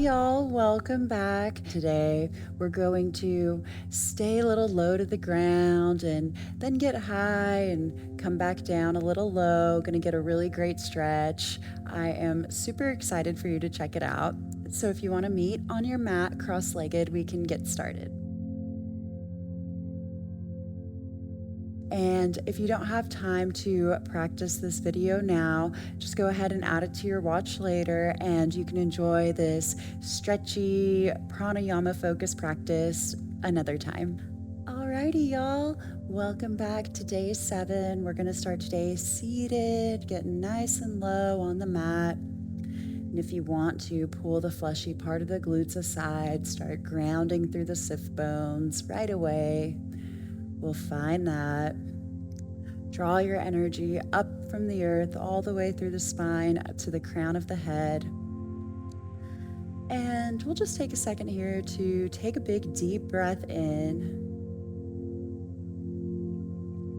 y'all, welcome back. Today we're going to stay a little low to the ground and then get high and come back down a little low. Gonna get a really great stretch. I am super excited for you to check it out. So if you want to meet on your mat cross-legged, we can get started. And if you don't have time to practice this video now, just go ahead and add it to your watch later, and you can enjoy this stretchy pranayama focus practice another time. Alrighty, y'all, welcome back to day 7. We're gonna start today seated, getting nice and low on the mat. And if you want to, pull the fleshy part of the glutes aside, start grounding through the sit bones right away. We'll find that. Draw your energy up from the earth all the way through the spine up to the crown of the head. And we'll just take a second here to take a big deep breath in.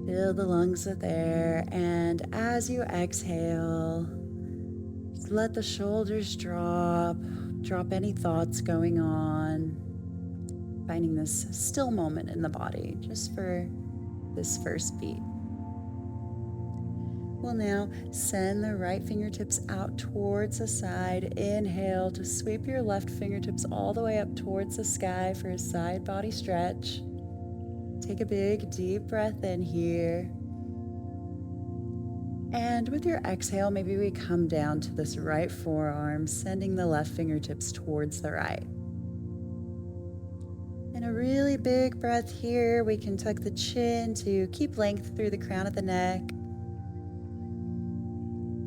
Fill the lungs with air, and as you exhale, just let the shoulders drop any thoughts going on. Finding this still moment in the body just for this first beat. We'll now send the right fingertips out towards the side. Inhale to sweep your left fingertips all the way up towards the sky for a side body stretch. Take a big deep breath in here. And with your exhale, maybe we come down to this right forearm, sending the left fingertips towards the right. And a really big breath here. We can tuck the chin to keep length through the crown of the neck.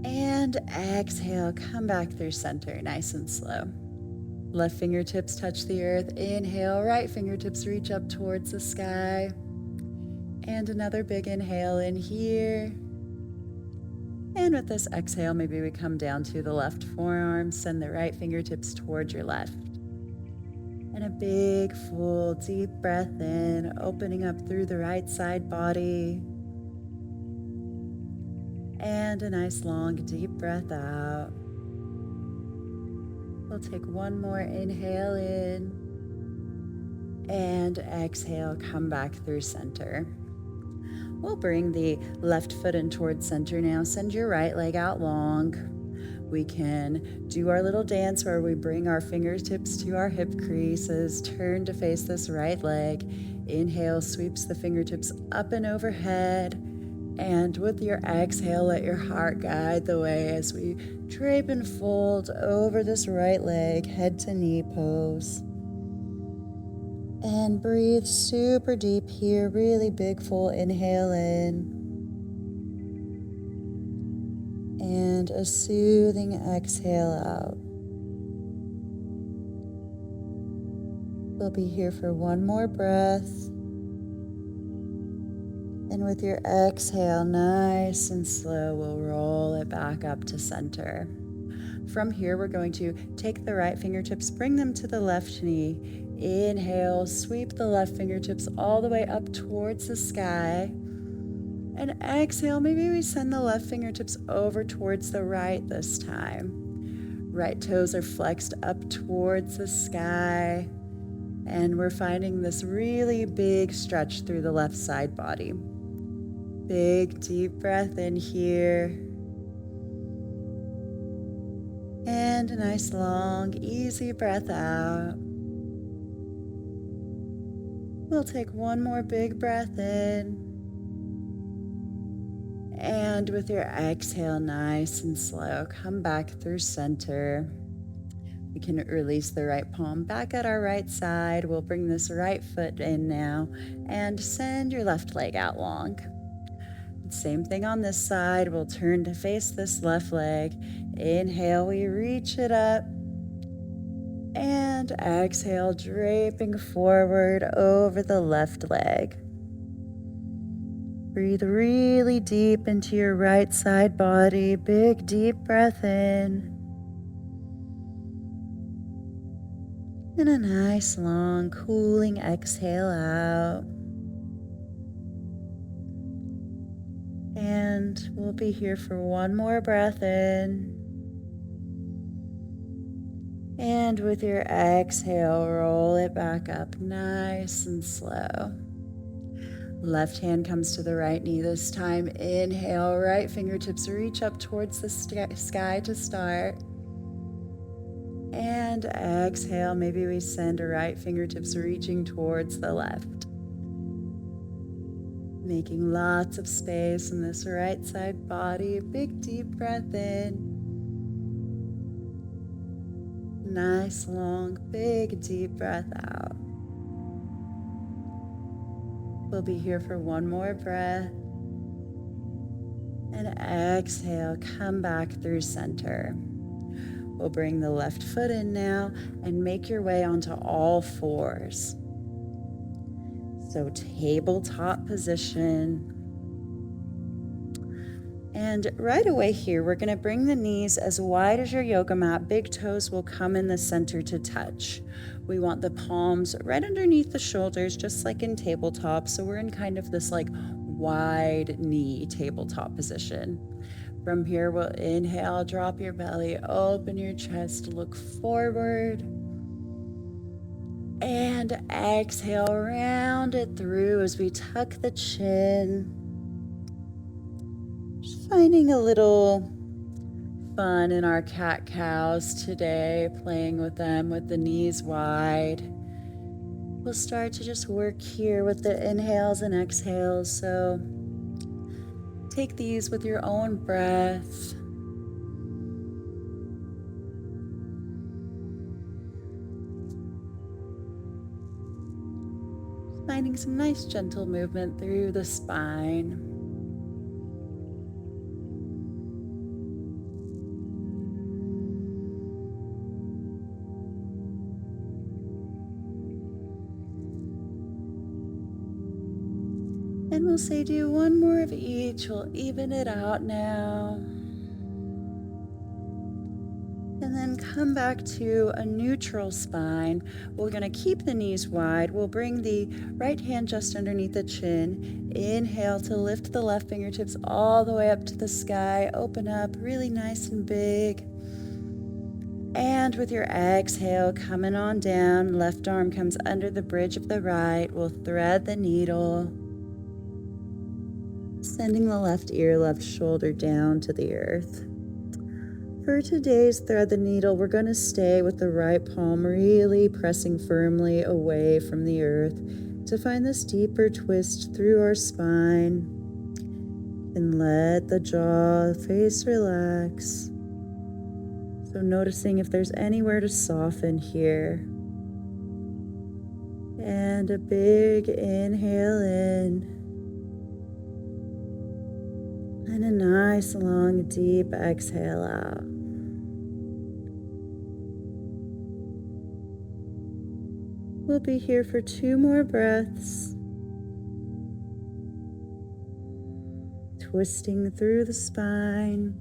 And exhale, come back through center, nice and slow. Left fingertips touch the earth. Inhale, right fingertips reach up towards the sky. And another big inhale in here. And with this exhale, maybe we come down to the left forearm, send the right fingertips towards your left. And a big, full, deep breath in, opening up through the right side body. And a nice, long, deep breath out. We'll take one more inhale in. And exhale, come back through center. We'll bring the left foot in towards center now. Send your right leg out long. We can do our little dance where we bring our fingertips to our hip creases, turn to face this right leg. Inhale, sweeps the fingertips up and overhead. And with your exhale, let your heart guide the way as we drape and fold over this right leg, head to knee pose. And breathe super deep here, really big full inhale in. And a soothing exhale out. We'll be here for one more breath. And with your exhale, nice and slow, we'll roll it back up to center. From here, we're going to take the right fingertips, bring them to the left knee. Inhale, sweep the left fingertips all the way up towards the sky. And exhale, maybe we send the left fingertips over towards the right this time. Right toes are flexed up towards the sky. And we're finding this really big stretch through the left side body. Big, deep breath in here. And a nice, long, easy breath out. We'll take one more big breath in. And with your exhale, nice and slow, come back through center. We can release the right palm back at our right side. We'll bring this right foot in now and send your left leg out long. Same thing on this side. We'll turn to face this left leg. Inhale, we reach it up. And exhale, draping forward over the left leg. Breathe really deep into your right side body. Big, deep breath in. And a nice, long, cooling exhale out. And we'll be here for one more breath in. And with your exhale, roll it back up nice and slow. Left hand comes to the right knee this time. Inhale, right fingertips reach up towards the sky to start. And exhale, maybe we send right fingertips reaching towards the left. Making lots of space in this right side body. Big deep breath in. Nice, long, big, deep breath out. We'll be here for one more breath. And exhale, come back through center. We'll bring the left foot in now and make your way onto all fours. So tabletop position. And right away here, we're going to bring the knees as wide as your yoga mat. Big toes will come in the center to touch. We want the palms right underneath the shoulders, just like in tabletop. So we're in kind of this like wide knee tabletop position. From here, we'll inhale, drop your belly, open your chest, look forward. And exhale, round it through as we tuck the chin. Just finding a little fun in our cat-cows today, playing with them with the knees wide. We'll start to just work here with the inhales and exhales, so take these with your own breath. Finding some nice gentle movement through the spine. And we'll say do one more of each. We'll even it out now. And then come back to a neutral spine. We're going to keep the knees wide. We'll bring the right hand just underneath the chin. Inhale to lift the left fingertips all the way up to the sky. Open up really nice and big. And with your exhale, coming on down, left arm comes under the bridge of the right. We'll thread the needle, sending the left ear, left shoulder down to the earth. For today's thread the needle, we're going to stay with the right palm really pressing firmly away from the earth to find this deeper twist through our spine. And let the jaw, face relax. So noticing if there's anywhere to soften here. And a big inhale in. And a nice, long, deep exhale out. We'll be here for 2 more breaths. Twisting through the spine.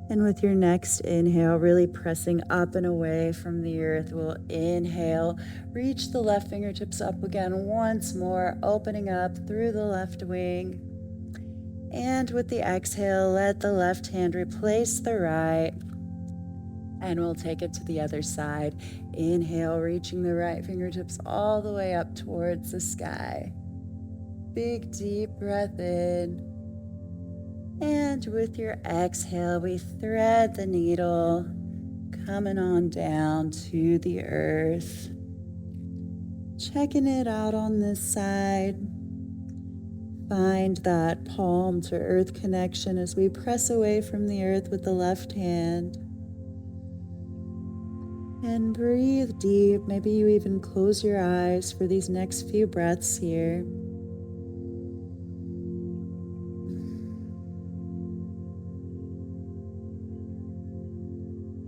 And with your next inhale, really pressing up and away from the earth, we'll inhale, reach the left fingertips up again once more, opening up through the left wing. And with the exhale, let the left hand replace the right. And we'll take it to the other side. Inhale, reaching the right fingertips all the way up towards the sky. Big, deep breath in. And with your exhale, we thread the needle, coming on down to the earth. Checking it out on this side. Find that palm to earth connection as we press away from the earth with the left hand. And breathe deep. Maybe you even close your eyes for these next few breaths here.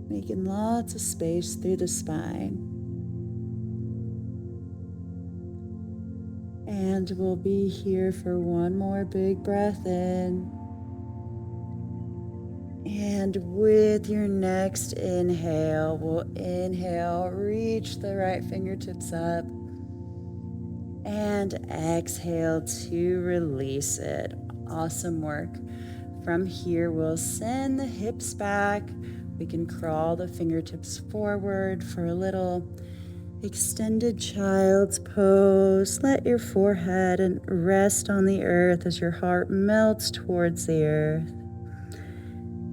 Making lots of space through the spine. And we'll be here for one more big breath in. And with your next inhale, we'll inhale, reach the right fingertips up. And exhale to release it. Awesome work. From here, we'll send the hips back. We can crawl the fingertips forward for a little extended child's pose. Let your forehead and rest on the earth as your heart melts towards the earth.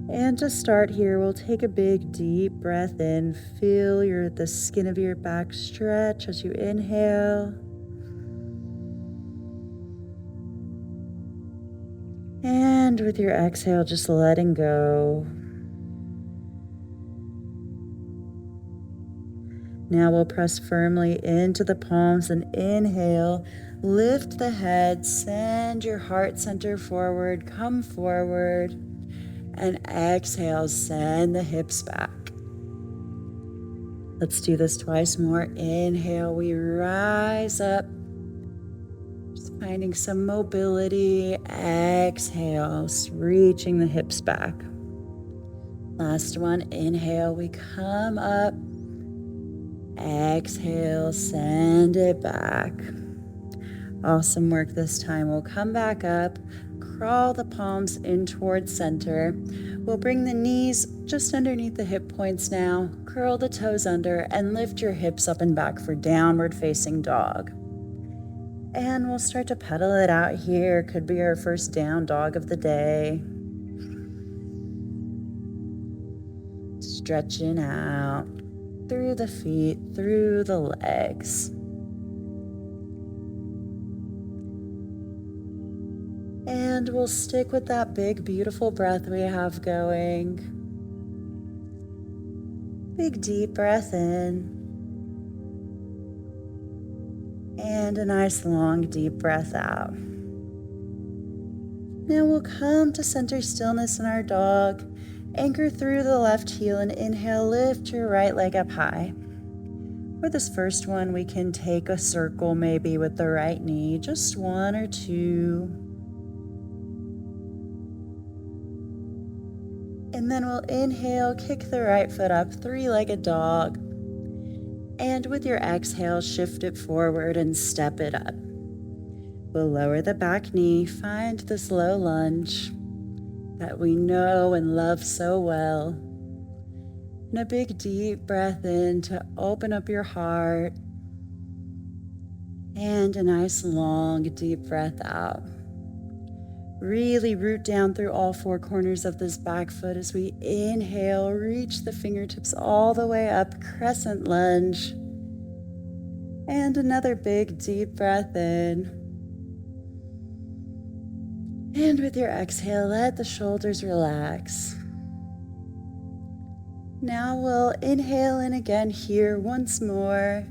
And to start here, we'll take a big deep breath in. Feel the skin of your back stretch as you inhale. And with your exhale, just letting go. Now we'll press firmly into the palms and inhale. Lift the head, send your heart center forward, come forward. And exhale, send the hips back. Let's do this twice more. Inhale, we rise up. Just finding some mobility. Exhale, reaching the hips back. Last one, inhale, we come up. Exhale, send it back. Awesome work this time. We'll come back up, crawl the palms in towards center. We'll bring the knees just underneath the hip points now, curl the toes under, and lift your hips up and back for downward facing dog. And we'll start to pedal it out here. Could be our first down dog of the day. Stretching out through the feet, through the legs. And we'll stick with that big, beautiful breath we have going. Big, deep breath in. And a nice, long, deep breath out. Now we'll come to center stillness in our dog. Anchor through the left heel and inhale, lift your right leg up high. For this first one, we can take a circle maybe with the right knee, just one or two. And then we'll inhale, kick the right foot up, three-legged dog. And with your exhale, shift it forward and step it up. We'll lower the back knee, find this low lunge that we know and love so well. And a big deep breath in to open up your heart. And a nice long deep breath out. Really root down through all four corners of this back foot as we inhale, reach the fingertips all the way up, crescent lunge. And another big deep breath in. And with your exhale, let the shoulders relax. Now we'll inhale in again here once more.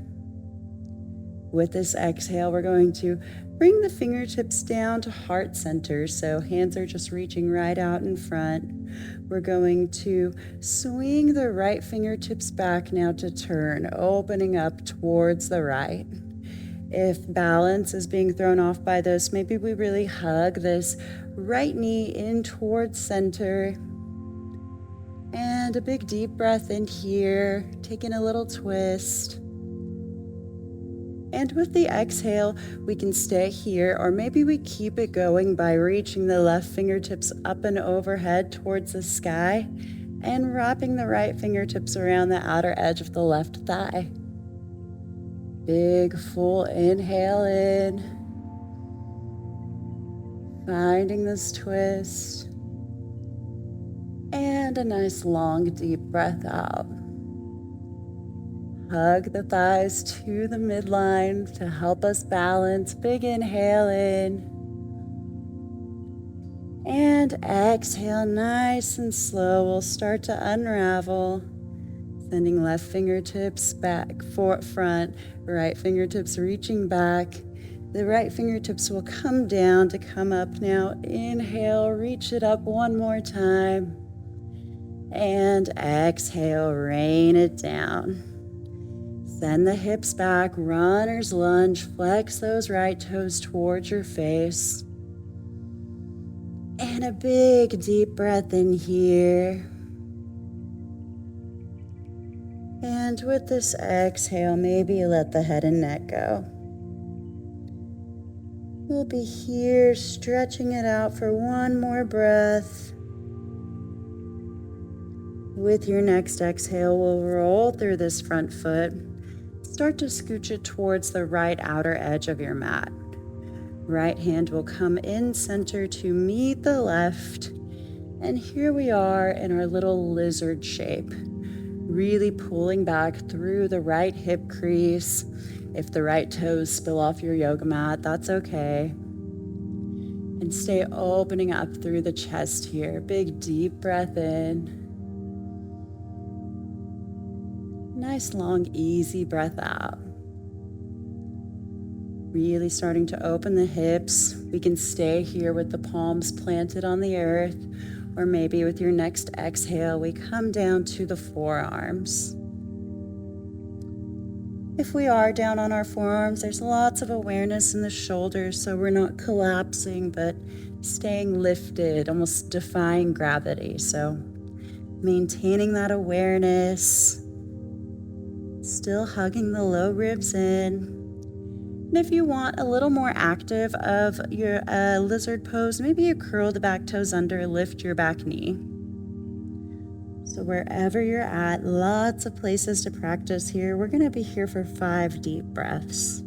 With this exhale, we're going to bring the fingertips down to heart center, so hands are just reaching right out in front. We're going to swing the right fingertips back now to turn, opening up towards the right. If balance is being thrown off by this, maybe we really hug this right knee in towards center. And a big deep breath in here, taking a little twist. And with the exhale, we can stay here, or maybe we keep it going by reaching the left fingertips up and overhead towards the sky and wrapping the right fingertips around the outer edge of the left thigh. Big full inhale in, finding this twist, and a nice long deep breath out. Hug the thighs to the midline to help us balance. Big inhale in. And exhale nice and slow. We'll start to unravel. Sending left fingertips back, front, right fingertips reaching back. The right fingertips will come down to come up now. Inhale, reach it up one more time. And exhale, rain it down. Send the hips back, runner's lunge, flex those right toes towards your face. And a big deep breath in here. And with this exhale, maybe let the head and neck go. we'll be here stretching it out for one more breath. With your next exhale, we'll roll through this front foot. Start to scooch it towards the right outer edge of your mat. Right hand will come in center to meet the left. And here we are in our little lizard shape. Really pulling back through the right hip crease. If the right toes spill off your yoga mat, that's okay. And stay opening up through the chest here. Big deep breath in. Nice long easy breath out. Really starting to open the hips. We can stay here with the palms planted on the earth, or maybe with your next exhale, we come down to the forearms. If we are down on our forearms, there's lots of awareness in the shoulders, so we're not collapsing, but staying lifted, almost defying gravity. So maintaining that awareness, still hugging the low ribs in. And if you want a little more active of your lizard pose, maybe you curl the back toes under, lift your back knee. So wherever you're at, lots of places to practice here. We're going to be here for 5 deep breaths.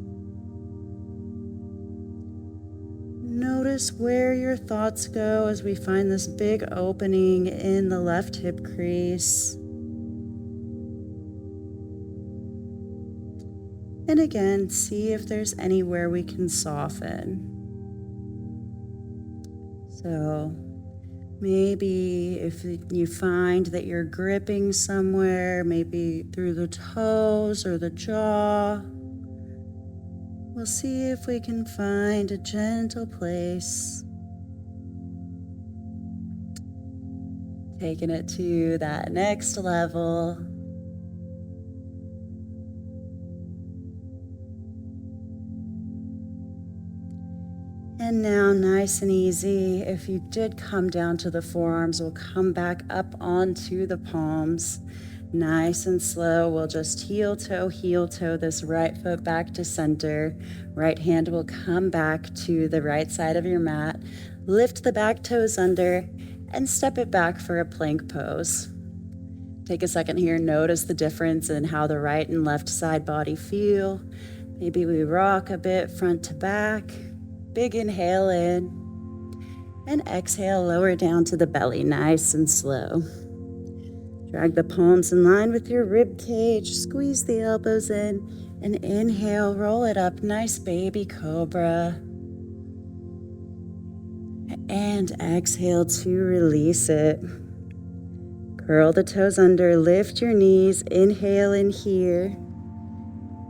Notice where your thoughts go as we find this big opening in the left hip crease. And again, see if there's anywhere we can soften. So maybe if you find that you're gripping somewhere, maybe through the toes or the jaw, we'll see if we can find a gentle place. Taking it to that next level. And now, nice and easy, if you did come down to the forearms, we'll come back up onto the palms. Nice and slow, we'll just heel toe this right foot back to center. Right hand will come back to the right side of your mat. Lift the back toes under and step it back for a plank pose. Take a second here, notice the difference in how the right and left side body feel. Maybe we rock a bit front to back. Big inhale in, and exhale, lower down to the belly, nice and slow. Drag the palms in line with your rib cage, squeeze the elbows in, and inhale, roll it up, nice baby cobra. And exhale to release it. Curl the toes under, lift your knees, inhale in here.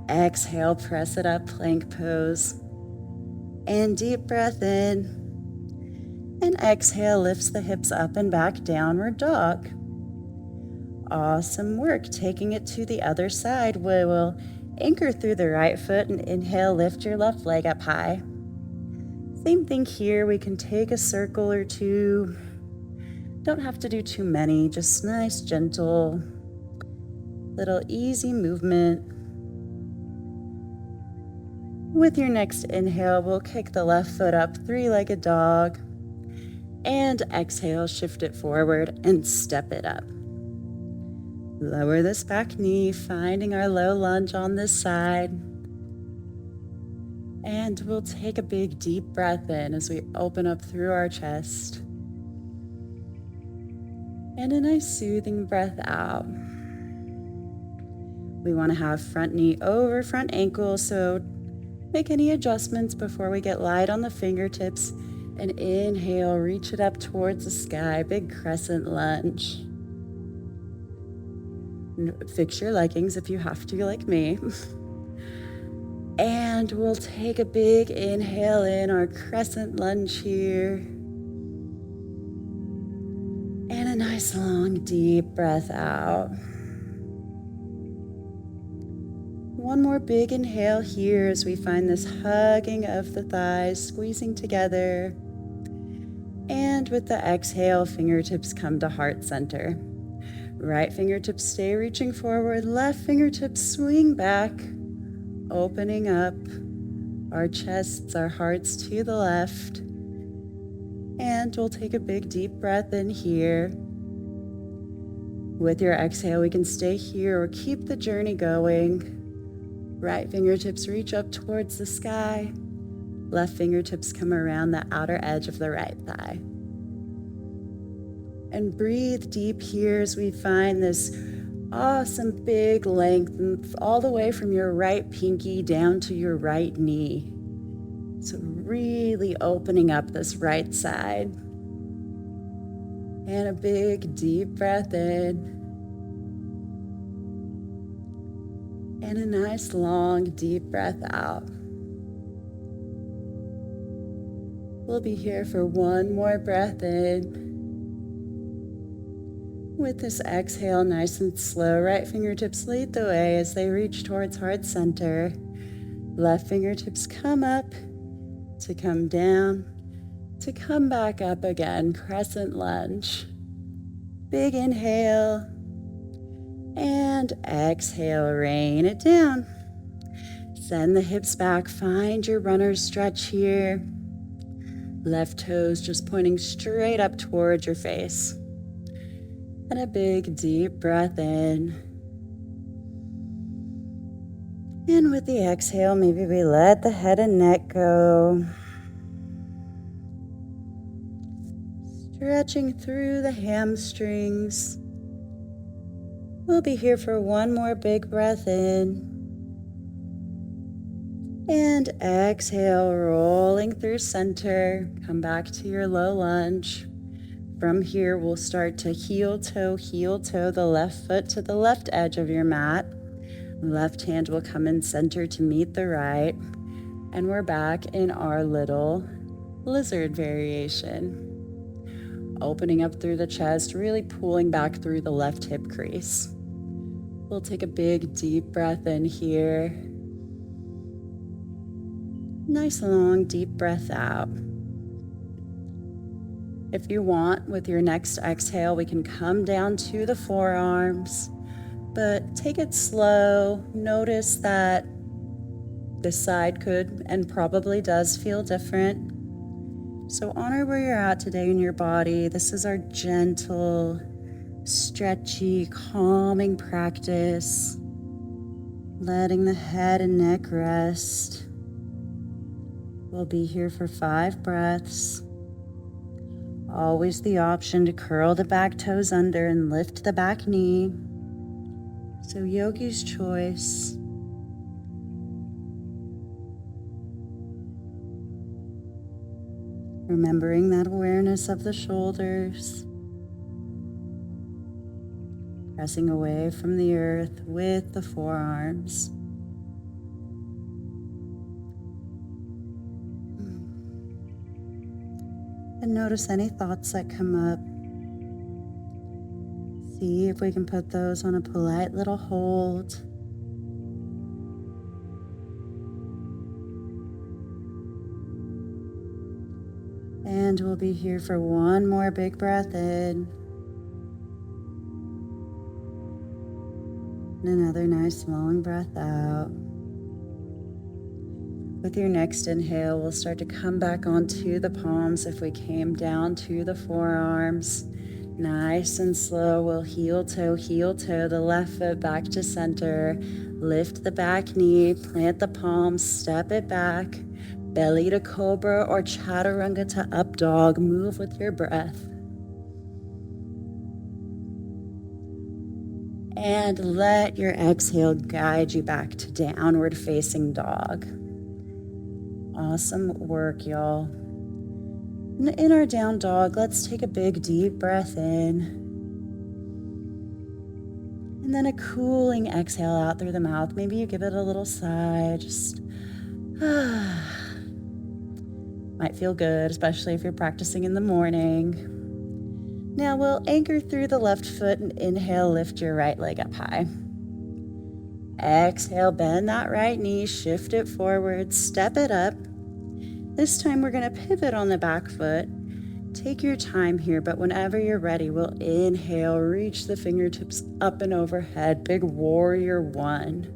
Exhale, press it up, plank pose. And deep breath in, and exhale, lifts the hips up and back, downward dog. Awesome work. Taking it to the other side, we will anchor through the right foot and inhale, lift your left leg up high. Same thing here, we can take a circle or two. Don't have to do too many, just nice, gentle, little easy movement. With your next inhale, we'll kick the left foot up, 3-legged dog. And exhale, shift it forward and step it up. Lower this back knee, finding our low lunge on this side. And we'll take a big deep breath in as we open up through our chest. And a nice soothing breath out. We want to have front knee over front ankle, so make any adjustments before we get light on the fingertips. And inhale, reach it up towards the sky, big crescent lunge. Fix your leggings if you have to, like me. And we'll take a big inhale in our crescent lunge here. And a nice long deep breath out. One more big inhale here as we find this hugging of the thighs, squeezing together. And with the exhale, fingertips come to heart center. Right fingertips stay reaching forward, left fingertips swing back, opening up, our chests, our hearts to the left. And we'll take a big deep breath in here. With your exhale, we can stay here or keep the journey going. Right fingertips reach up towards the sky. Left fingertips come around the outer edge of the right thigh. And breathe deep here as we find this awesome big length all the way from your right pinky down to your right knee. So really opening up this right side. And a big deep breath in. And a nice long deep breath out. We'll be here for one more breath in. With this exhale, nice and slow, right fingertips lead the way as they reach towards heart center. Left fingertips come up to come down, to come back up again, crescent lunge. Big inhale and exhale, rain it down. Send the hips back, find your runner's stretch here. Left toes just pointing straight up towards your face. And a big deep breath in. And with the exhale, maybe we let the head and neck go. Stretching through the hamstrings. We'll be here for one more big breath in. And exhale, rolling through center. Come back to your low lunge. From here, we'll start to heel toe, the left foot to the left edge of your mat. Left hand will come in center to meet the right. And we're back in our little lizard variation. Opening up through the chest, really pulling back through the left hip crease. We'll take a big deep breath in here. Nice long deep breath out. If you want, with your next exhale, we can come down to the forearms, but take it slow. Notice that this side could and probably does feel different. So honor where you're at today in your body. This is our gentle, stretchy, calming practice. Letting the head and neck rest. We'll be here for 5 breaths. Always the option to curl the back toes under and lift the back knee. So yogi's choice. Remembering that awareness of the shoulders. Pressing away from the earth with the forearms. And notice any thoughts that come up. See if we can put those on a polite little hold. And we'll be here for one more big breath in. And another nice long breath out. With your next inhale, we'll start to come back onto the palms if we came down to the forearms. Nice and slow, we'll heel toe, the left foot back to center. Lift the back knee, plant the palms, step it back. Belly to cobra or chaturanga to up dog. Move with your breath. And let your exhale guide you back to downward facing dog. Awesome work, y'all. In our down dog, let's take a big deep breath in. And then a cooling exhale out through the mouth. Maybe you give it a little sigh, just might feel good, especially if you're practicing in the morning. Now we'll anchor through the left foot and inhale, lift your right leg up high. Exhale, bend that right knee, shift it forward, step it up. This time we're gonna pivot on the back foot. Take your time here, but whenever you're ready, we'll inhale, reach the fingertips up and overhead, big warrior one.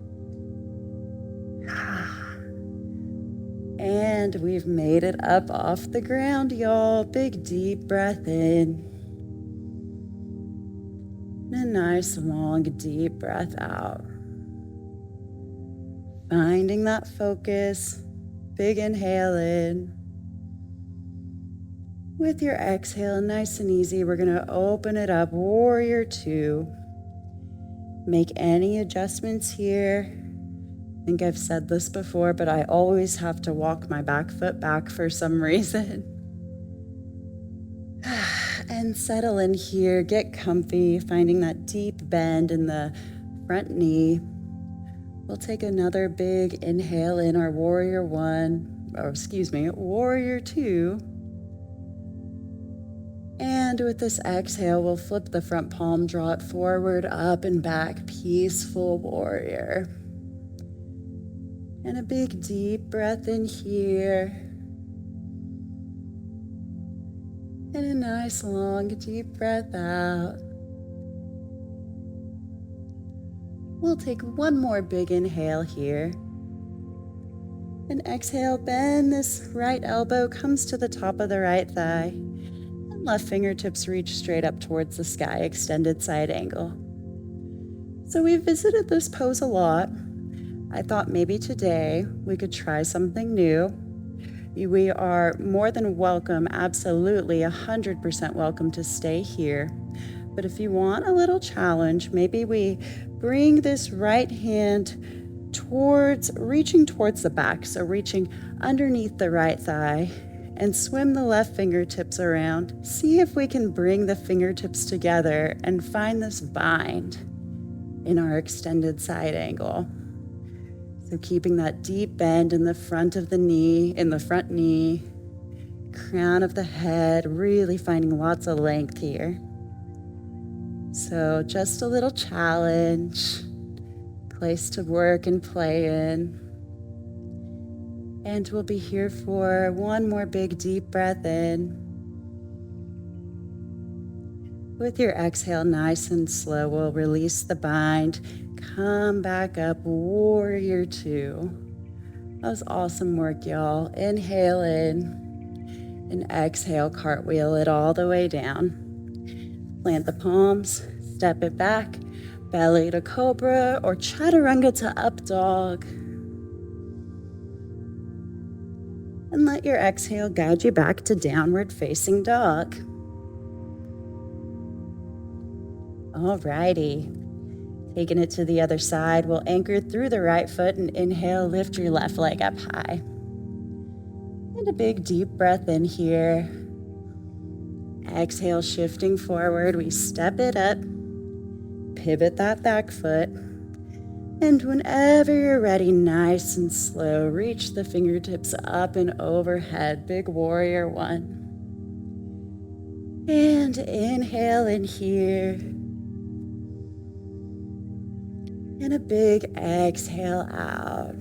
And we've made it up off the ground, y'all. Big deep breath in. And a nice long deep breath out. Finding that focus. Big inhale in. With your exhale, nice and easy, we're going to open it up. Warrior two. Make any adjustments here. I think I've said this before, but I always have to walk my back foot back for some reason. And settle in here, get comfy, finding that deep bend in the front knee. We'll take another big inhale in our warrior warrior two. And with this exhale, we'll flip the front palm, draw it forward, up and back, peaceful warrior. And a big deep breath in here. And a nice long deep breath out. We'll take one more big inhale here. And exhale, bend this right elbow, comes to the top of the right thigh. And left fingertips reach straight up towards the sky, extended side angle. So we've visited this pose a lot. I thought maybe today we could try something new. We are more than welcome, absolutely 100% welcome to stay here. But if you want a little challenge, maybe we bring this right hand reaching towards the back. So reaching underneath the right thigh and swim the left fingertips around. See if we can bring the fingertips together and find this bind in our extended side angle. So keeping that deep bend in the front of the knee, in the front knee, crown of the head, really finding lots of length here. So just a little challenge, place to work and play in. And we'll be here for one more big deep breath in. With your exhale, nice and slow, we'll release the bind. Come back up, warrior two. That was awesome work, y'all. Inhale in and exhale, cartwheel it all the way down. Plant the palms, step it back, belly to cobra or chaturanga to up dog. And let your exhale guide you back to downward facing dog. Alrighty. Taking it to the other side, we'll anchor through the right foot and inhale, lift your left leg up high. And a big deep breath in here. Exhale, shifting forward, we step it up, pivot that back foot, and whenever you're ready, nice and slow, reach the fingertips up and overhead, big warrior one. And inhale in here. And a big exhale out.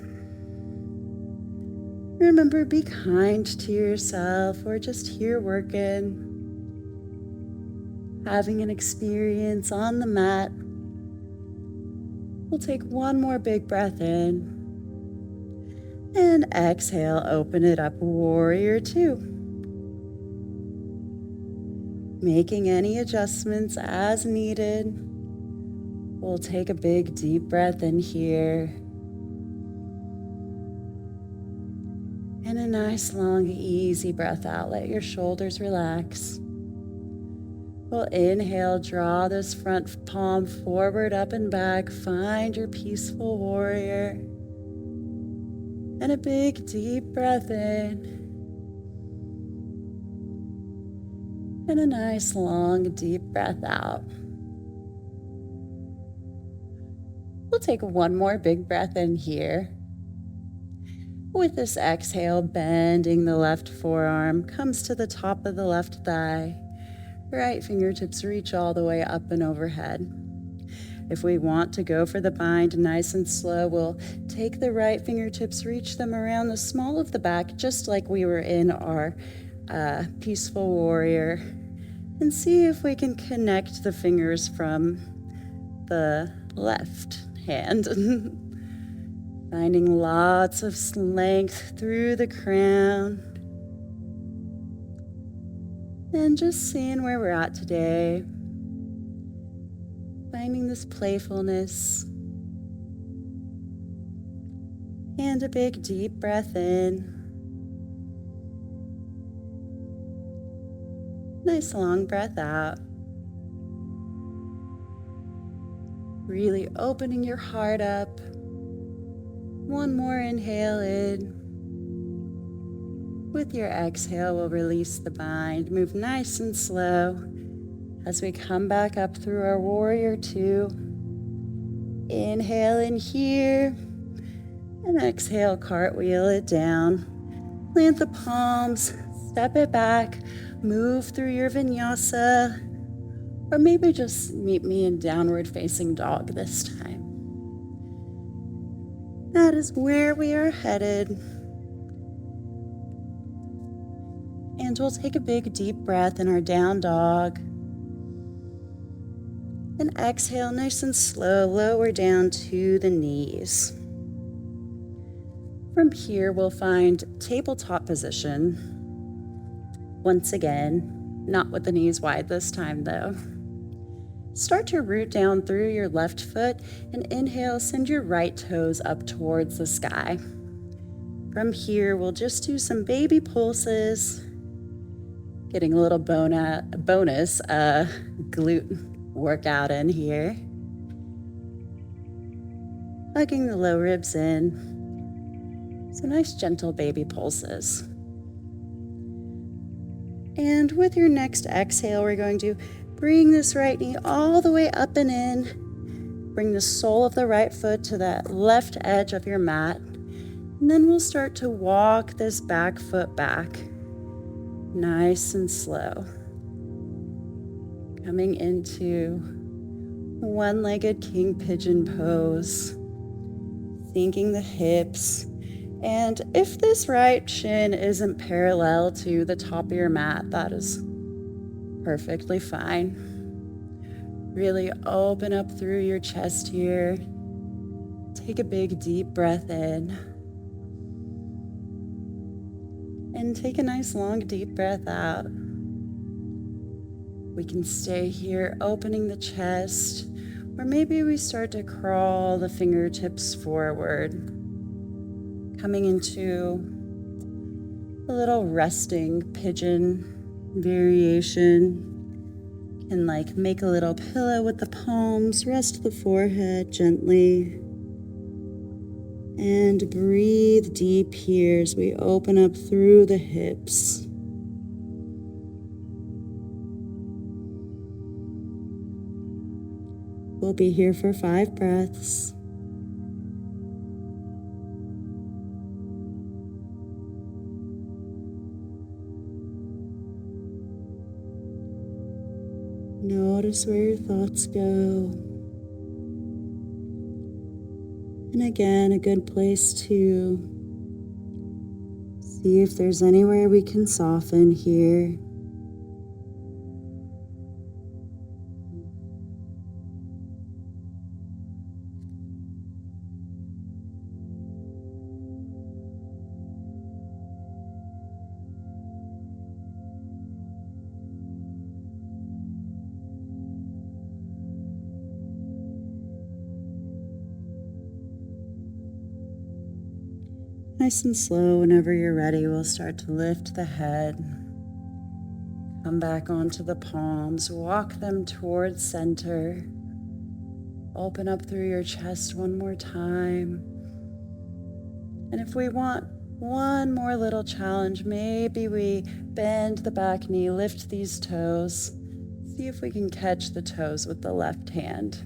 Remember, be kind to yourself. We're just here working, having an experience on the mat. We'll take one more big breath in. And exhale, open it up, warrior two. Making any adjustments as needed. We'll take a big deep breath in here. And a nice long easy breath out. Let your shoulders relax. We'll inhale, draw this front palm forward, up and back. Find your peaceful warrior. And a big deep breath in. And a nice long deep breath out. We'll take one more big breath in here. With this exhale, bending the left forearm, comes to the top of the left thigh. Right fingertips reach all the way up and overhead. If we want to go for the bind nice and slow, we'll take the right fingertips, reach them around the small of the back, just like we were in our peaceful warrior, and see if we can connect the fingers from the left hand. Finding lots of length through the crown. And just seeing where we're at today. Finding this playfulness. And a big deep breath in. Nice long breath out. Really opening your heart up. One more inhale in. With your exhale, we'll release the bind. Move nice and slow as we come back up through our warrior two. Inhale in here and exhale, cartwheel it down. Plant the palms, step it back, move through your vinyasa, or maybe just meet me in downward facing dog this time. That is where we are headed. And we'll take a big deep breath in our down dog. And exhale nice and slow, lower down to the knees. From here, we'll find tabletop position. Once again, not with the knees wide this time though. Start to root down through your left foot and inhale, send your right toes up towards the sky. From here, we'll just do some baby pulses, getting a little bonus glute workout in here. Hugging the low ribs in. So nice gentle baby pulses. And with your next exhale, we're going to bring this right knee all the way up and in. Bring the sole of the right foot to that left edge of your mat. And then we'll start to walk this back foot back. Nice and slow. Coming into one-legged king pigeon pose. Sinking the hips. And if this right shin isn't parallel to the top of your mat, that is perfectly fine. Really open up through your chest here. Take a big deep breath in. And take a nice long deep breath out. We can stay here opening the chest, or maybe we start to crawl the fingertips forward. Coming into a little resting pigeon variation. Can make a little pillow with the palms, rest the forehead gently. And breathe deep here as we open up through the hips. We'll be here for 5 breaths. Notice where your thoughts go. And again, a good place to see if there's anywhere we can soften here. Nice and slow, whenever you're ready, we'll start to lift the head. Come back onto the palms, walk them towards center. Open up through your chest one more time. And if we want one more little challenge, maybe we bend the back knee, lift these toes. See if we can catch the toes with the left hand.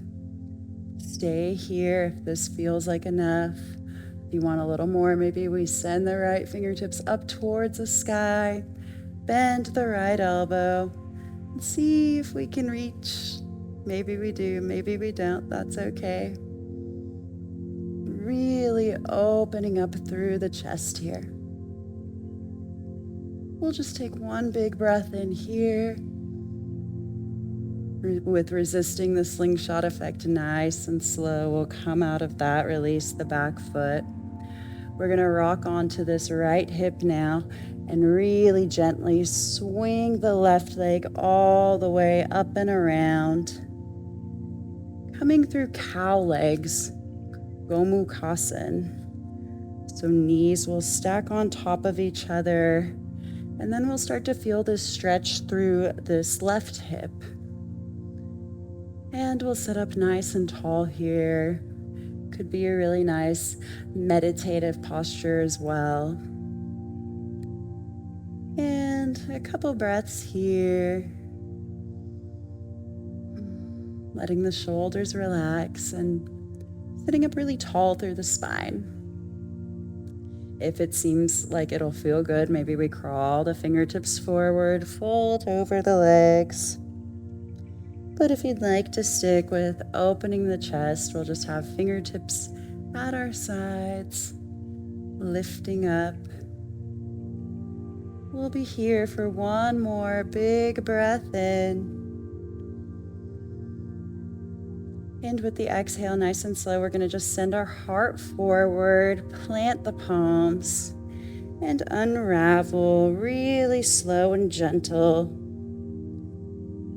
Stay here if this feels like enough. If you want a little more, maybe we send the right fingertips up towards the sky, bend the right elbow, and see if we can reach. Maybe we do, maybe we don't, that's okay. Really opening up through the chest here. We'll just take one big breath in here. With resisting the slingshot effect, nice and slow, we'll come out of that, release the back foot. We're gonna rock onto this right hip now and really gently swing the left leg all the way up and around, coming through cow legs, Gomukhsan. So knees will stack on top of each other, and then we'll start to feel this stretch through this left hip. And we'll sit up nice and tall here. Could be a really nice meditative posture as well. And a couple breaths here. Letting the shoulders relax and sitting up really tall through the spine. If it seems like it'll feel good, maybe we crawl the fingertips forward, fold over the legs. But if you'd like to stick with opening the chest, we'll just have fingertips at our sides, lifting up. We'll be here for one more big breath in. And with the exhale, nice and slow, we're going to just send our heart forward, plant the palms, and unravel really slow and gentle,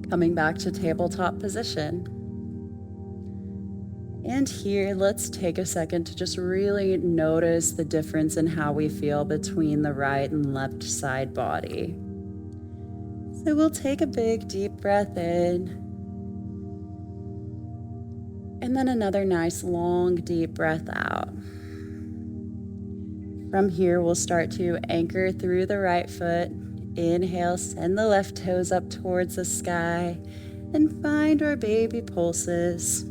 coming back to tabletop position. And here, let's take a second to just really notice the difference in how we feel between the right and left side body. So we'll take a big deep breath in. And then another nice long deep breath out. From here, we'll start to anchor through the right foot. Inhale, send the left toes up towards the sky and find our baby pulses.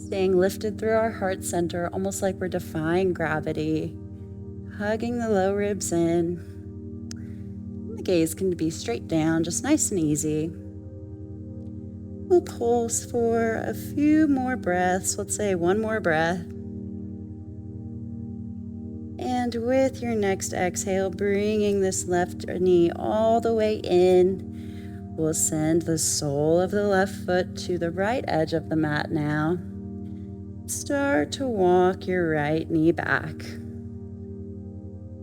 Staying lifted through our heart center, almost like we're defying gravity, hugging the low ribs in. The gaze can be straight down, just nice and easy. We'll pulse for a few more breaths. Let's say one more breath. And with your next exhale, bringing this left knee all the way in, we'll send the sole of the left foot to the right edge of the mat now. Start to walk your right knee back.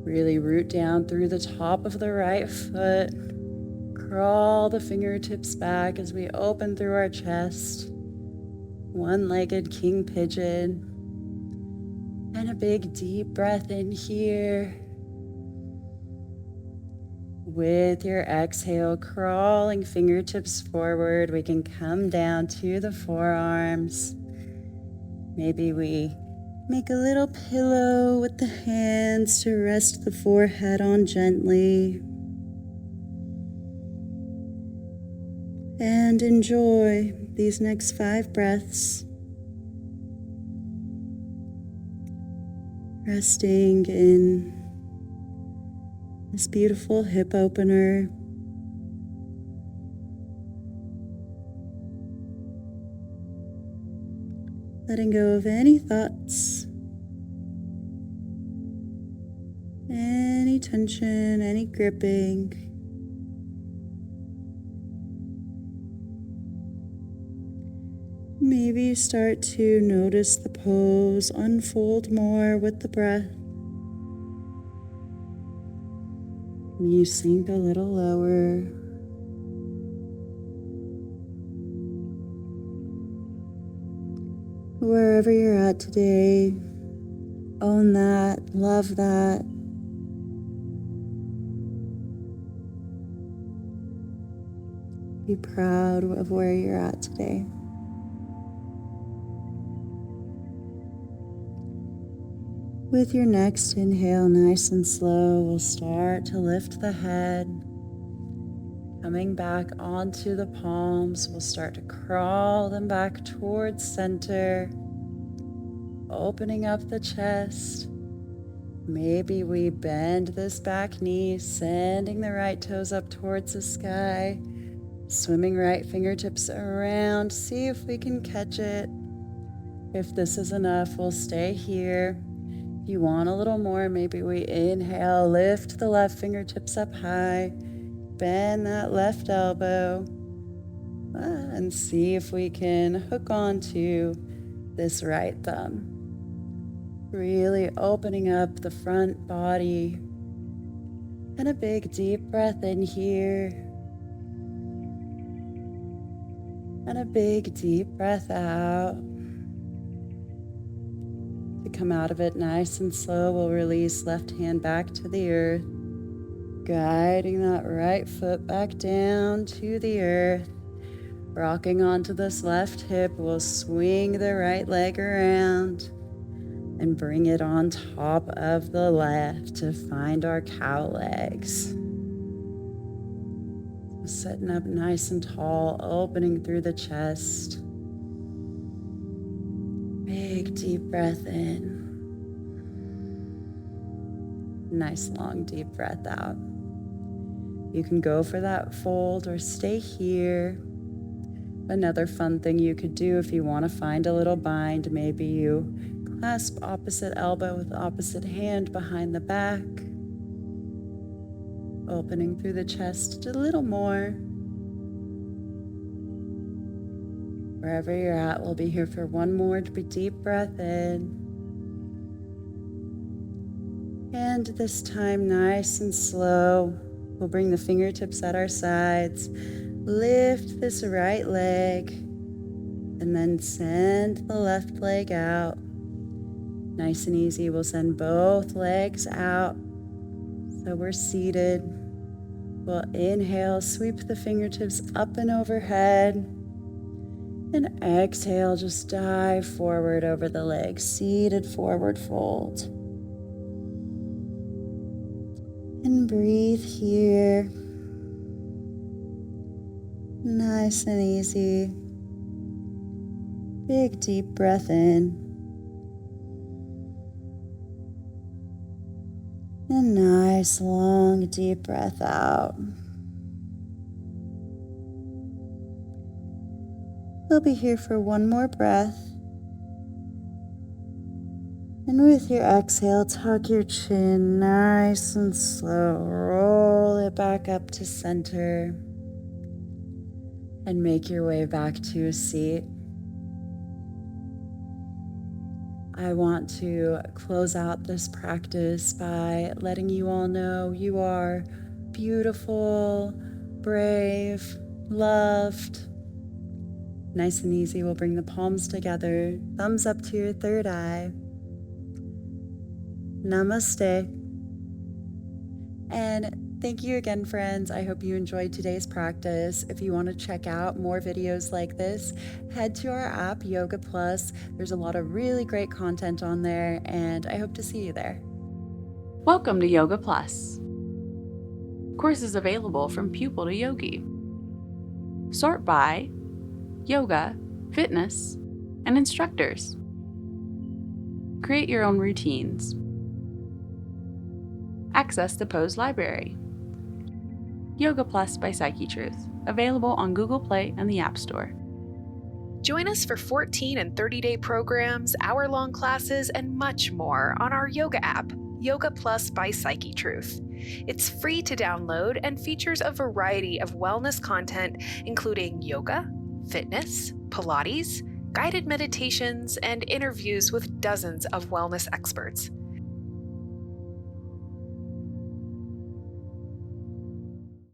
Really root down through the top of the right foot. Crawl the fingertips back as we open through our chest. One-legged king pigeon. And a big deep breath in here. With your exhale, crawling fingertips forward, we can come down to the forearms. Maybe we make a little pillow with the hands to rest the forehead on gently. And enjoy these next 5 breaths. Resting in this beautiful hip opener. Letting go of any thoughts, any tension, any gripping. Maybe you start to notice the pose unfold more with the breath. You sink a little lower. Wherever you're at today, own that, love that. Be proud of where you're at today. With your next inhale, nice and slow, we'll start to lift the head. Coming back onto the palms, we'll start to crawl them back towards center. Opening up the chest. Maybe we bend this back knee, sending the right toes up towards the sky. Swimming right fingertips around. See if we can catch it. If this is enough, we'll stay here. If you want a little more, maybe we inhale, lift the left fingertips up high, bend that left elbow, and see if we can hook onto this right thumb. Really opening up the front body. And a big deep breath in here. And a big deep breath out. To come out of it nice and slow, we'll release left hand back to the earth. Guiding that right foot back down to the earth. Rocking onto this left hip, we'll swing the right leg around and bring it on top of the left to find our cow legs. So sitting up nice and tall, opening through the chest. Big deep breath in. Nice long deep breath out. You can go for that fold or stay here. Another fun thing you could do if you want to find a little bind, maybe you clasp opposite elbow with opposite hand behind the back. Opening through the chest a little more. Wherever you're at, we'll be here for one more deep breath in. And this time, nice and slow, we'll bring the fingertips at our sides. Lift this right leg and then send the left leg out. Nice and easy, we'll send both legs out. So we're seated. We'll inhale, sweep the fingertips up and overhead. And exhale, just dive forward over the legs, seated forward fold. And breathe here. Nice and easy. Big deep breath in. And nice long deep breath out. We'll be here for one more breath. And with your exhale, tuck your chin nice and slow. Roll it back up to center. And make your way back to a seat. I want to close out this practice by letting you all know you are beautiful, brave, loved. Nice and easy, we'll bring the palms together, thumbs up to your third eye. Namaste. And thank you again, friends. I hope you enjoyed today's practice. If you want to check out more videos like this, head to our app, Yoga Plus. There's a lot of really great content on there, and I hope to see you there. Welcome to Yoga Plus. Courses available from pupil to yogi. Sort by yoga, fitness, and instructors. Create your own routines. Access the Pose Library. Yoga Plus by Psyche Truth, available on Google Play and the App Store. Join us for 14 and 30-day programs, hour-long classes, and much more on our yoga app, Yoga Plus by Psyche Truth. It's free to download and features a variety of wellness content, including yoga, fitness, Pilates, guided meditations, and interviews with dozens of wellness experts.